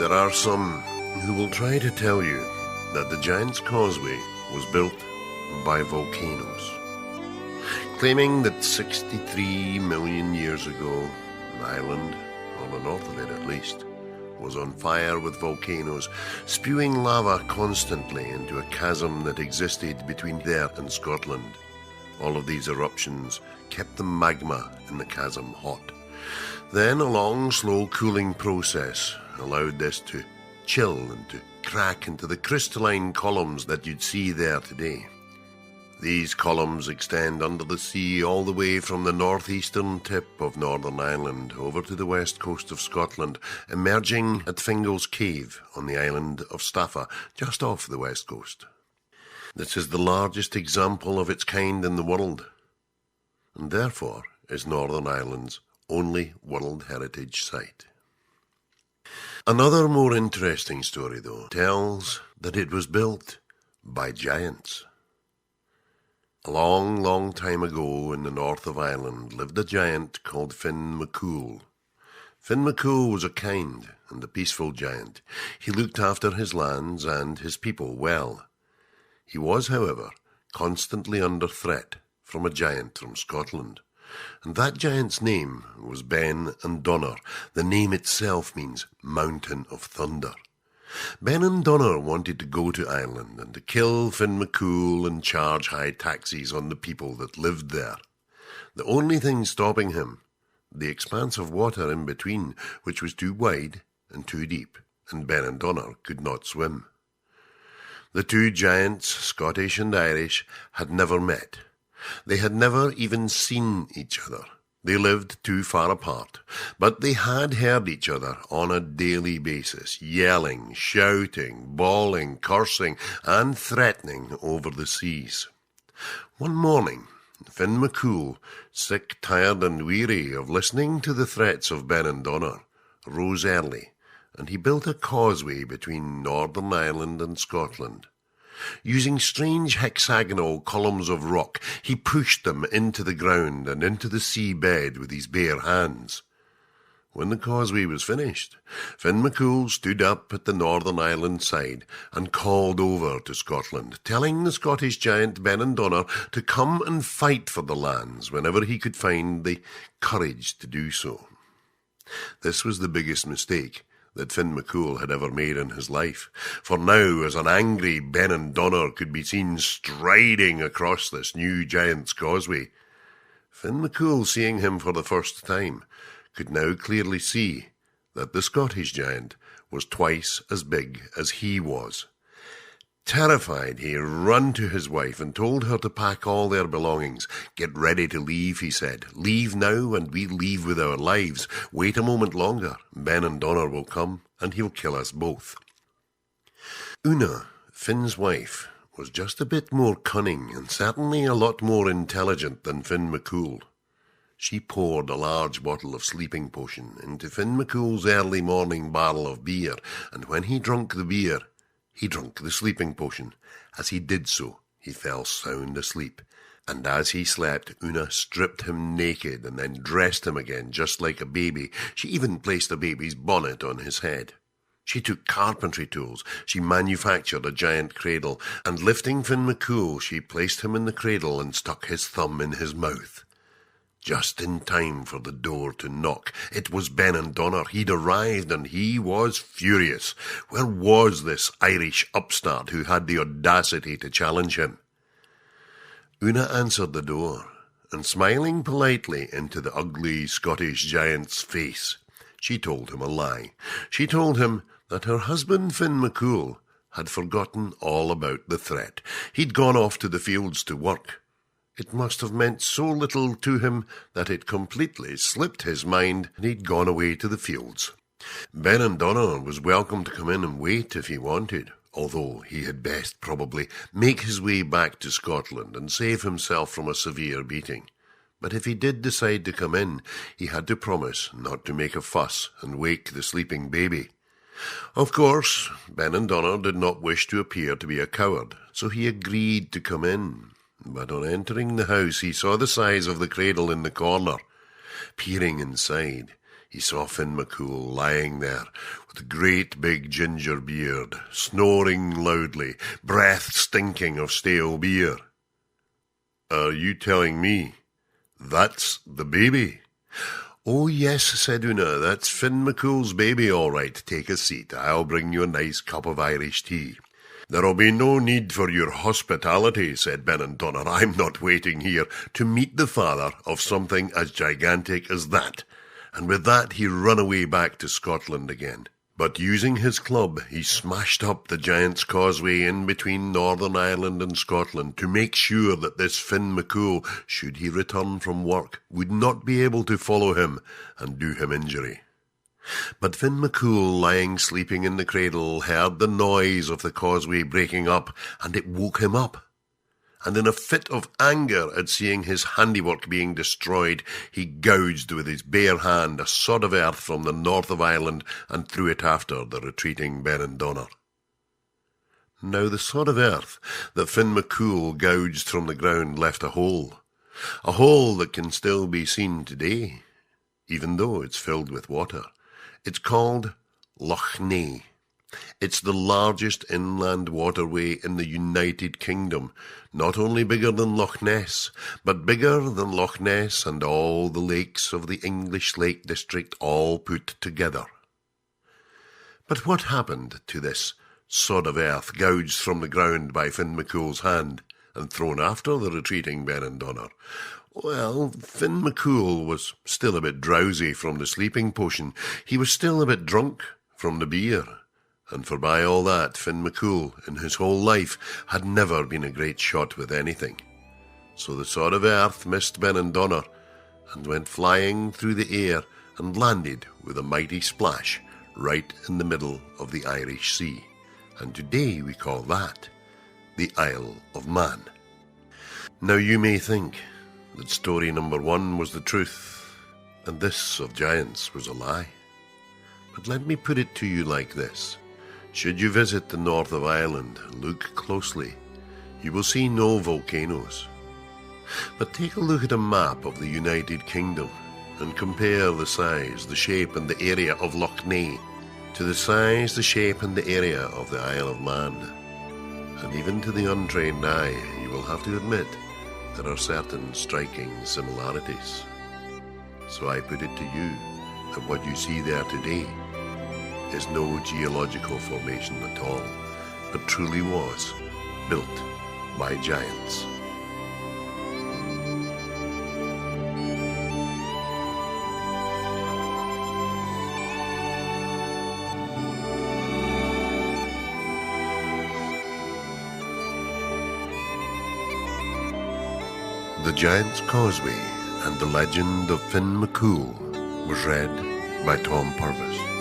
There are some who will try to tell you that the Giant's Causeway was built by volcanoes, claiming that 63 million years ago, an island, or the north of it at least, was on fire with volcanoes, spewing lava constantly into a chasm that existed between there and Scotland. All of these eruptions kept the magma in the chasm hot. Then a long, slow cooling process allowed this to chill and to crack into the crystalline columns that you'd see there today. These columns extend under the sea all the way from the northeastern tip of Northern Ireland over to the west coast of Scotland, emerging at Fingal's Cave on the island of Staffa, just off the west coast. This is the largest example of its kind in the world, and therefore is Northern Ireland's only World Heritage Site. Another more interesting story, though, tells that it was built by giants. A long, long time ago in the north of Ireland lived a giant called McCool. McCool was a kind and a peaceful giant. He looked after his lands and his people well. He was, however, constantly under threat from a giant from Scotland. And that giant's name was Ben and Donner. The name itself means Mountain of Thunder. Ben and Donner wanted to go to Ireland and to kill McCool and charge high taxes on the people that lived there. The only thing stopping him, the expanse of water in between, which was too wide and too deep, and Ben and Donner could not swim. The two giants, Scottish and Irish, had never met. They had never even seen each other. They lived too far apart, but they had heard each other on a daily basis, yelling, shouting, bawling, cursing, and threatening over the seas. One morning, McCool, sick, tired, and weary of listening to the threats of Ben and Donner, rose early, and he built a causeway between Northern Ireland and Scotland. Using strange hexagonal columns of rock, he pushed them into the ground and into the sea bed with his bare hands. When the causeway was finished, McCool stood up at the Northern Ireland side and called over to Scotland, telling the Scottish giant Ben and Donner to come and fight for the lands whenever he could find the courage to do so. This was the biggest mistake that McCool had ever made in his life, for now, as an angry Ben and Donner could be seen striding across this new giant's causeway, McCool, seeing him for the first time, could now clearly see that the Scottish giant was twice as big as he was. Terrified, he ran to his wife and told her to pack all their belongings. "Get ready to leave," he said. "Leave now, and we leave with our lives. Wait a moment longer. Ben and Donner will come, and he'll kill us both." Una, Finn's wife, was just a bit more cunning and certainly a lot more intelligent than McCool. She poured a large bottle of sleeping potion into McCool's early morning barrel of beer, and when he drank the beer, he drank the sleeping potion. As he did so, he fell sound asleep, and as he slept, Una stripped him naked and then dressed him again just like a baby. She even placed a baby's bonnet on his head. She took carpentry tools, she manufactured a giant cradle, and lifting McCool, she placed him in the cradle and stuck his thumb in his mouth. Just in time for the door to knock. It was Ben and Donner. He'd arrived, and he was furious. Where was this Irish upstart who had the audacity to challenge him? Una answered the door, and smiling politely into the ugly Scottish giant's face, she told him a lie. She told him that her husband McCool had forgotten all about the threat. He'd gone off to the fields to work. It must have meant so little to him that it completely slipped his mind, and he'd gone away to the fields. Ben and Donner was welcome to come in and wait if he wanted, although he had best probably make his way back to Scotland and save himself from a severe beating. But if he did decide to come in, he had to promise not to make a fuss and wake the sleeping baby. Of course, Ben and Donner did not wish to appear to be a coward, so he agreed to come in. But on entering the house, he saw the size of the cradle in the corner. Peering inside, he saw Finn McCool lying there with a great big ginger beard, snoring loudly, breath stinking of stale beer. "Are you telling me that's the baby?" "Oh, yes," said Una, "that's Finn McCool's baby, all right. Take a seat. I'll bring you a nice cup of Irish tea." "There'll be no need for your hospitality," said Benandonner. "I'm not waiting here to meet the father of something as gigantic as that." And with that he ran away back to Scotland again. But using his club, he smashed up the Giant's Causeway in between Northern Ireland and Scotland to make sure that this Finn McCool, should he return from work, would not be able to follow him and do him injury. But Finn McCool, lying sleeping in the cradle, heard the noise of the causeway breaking up, and it woke him up. And in a fit of anger at seeing his handiwork being destroyed, he gouged with his bare hand a sod of earth from the north of Ireland and threw it after the retreating Benandonner. Now the sod of earth that Finn McCool gouged from the ground left a hole that can still be seen today, even though it's filled with water. It's called Loch Ness. It's the largest inland waterway in the United Kingdom, not only bigger than Loch Ness, but bigger than Loch Ness and all the lakes of the English Lake District all put together. But what happened to this sod of earth gouged from the ground by Finn McCool's hand and thrown after the retreating Benandonner? Well, Finn McCool was still a bit drowsy from the sleeping potion. He was still a bit drunk from the beer. And for by all that, Finn McCool, in his whole life, had never been a great shot with anything. So the sod of earth missed Benandonner and went flying through the air and landed with a mighty splash right in the middle of the Irish Sea. And today we call that the Isle of Man. Now you may think that story number 1 was the truth, and this of giants was a lie. But let me put it to you like this. Should you visit the north of Ireland and look closely, you will see no volcanoes. But take a look at a map of the United Kingdom and compare the size, the shape and the area of Loch Ness to the size, the shape and the area of the Isle of Man. And even to the untrained eye, you will have to admit there are certain striking similarities. So I put it to you that what you see there today is no geological formation at all, but truly was built by giants. The Giant's Causeway and the Legend of Finn McCool was read by Tom Purvis.